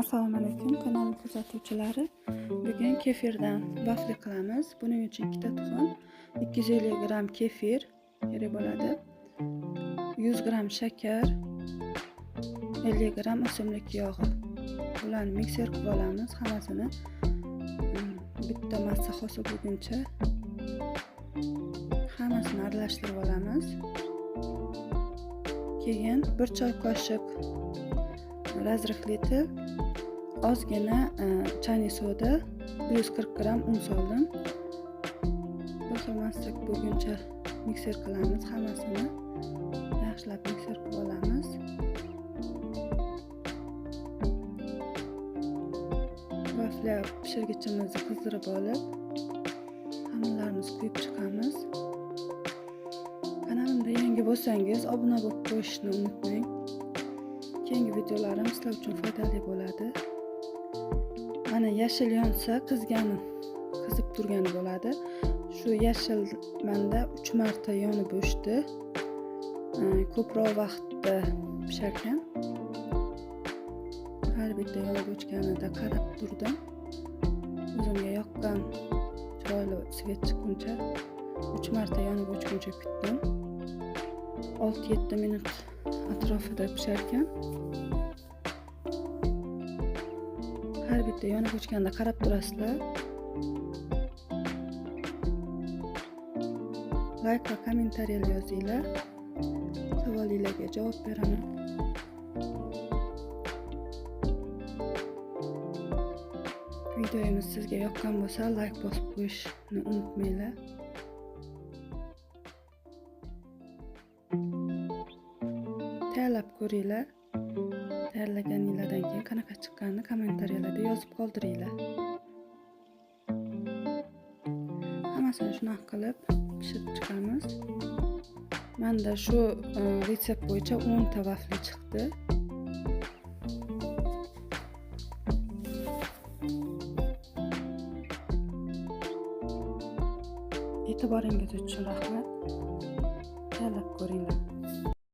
Assalomu alaykum kanal kuzatuvchilari. Bugun kefirdan vafli qilamiz. Buning uchun 2 ta tuxum, 250 gram kefir kerak bo'ladi. 100 gram shakar, 50 gram o'simlik yog'i. Bularni mikser qilib olamiz. Hammasini bitta massa hosil bo'lguncha hammasini aralashtirib olamiz. Keyin 1 choy qoshiq razrıhli ozgina chayniy soda, 140 gram un soldim. Bu xil massa bo'lguncha mikser qilamiz. Hammasini yaxshilab mikser qilib olamiz. Vafli pishirgichimizni qizdirib olib, xamirlarimizni quyib chiqamiz. Kanalimda yangi bo'lsangiz, obuna bo'lib qo'yishni unutmang. Keyingi videolarim sizlar uchun foydali bo'ladi. Mana yashil yonsa, qizib turgan bo'ladi. Shu yashil menda 3 marta yonib o'chdi. Ko'proq vaqtda pisharkan. Har bitta yonib o'chganida qarab turdim. O'zimga yoqqan chiroyli svet chiqquncha 3 marta yonib o'chguncha kutdim. 6-7 minut atrofida pisharkan. Har bitta yonib o'chganda qarab turasizlar. Like va kommentariyalar yozinglar. Savolingizga javob beraman. Videomiz sizga yoqqan bo'lsa, like bosib qo'yishni unutmanglar. Tayyorlab ko'ringlar. Tayyorlaganingizdan keyin qanaqa chiqqanini kommentariyalarda yozib qoldiringlar. Hammasini shunaqa qilib pishirib chiqamiz. Menda shu retsept bo'yicha 10 ta vafli chiqdi. E'tiboringiz uchun rahmat. Tayyorlab ko'ringlar.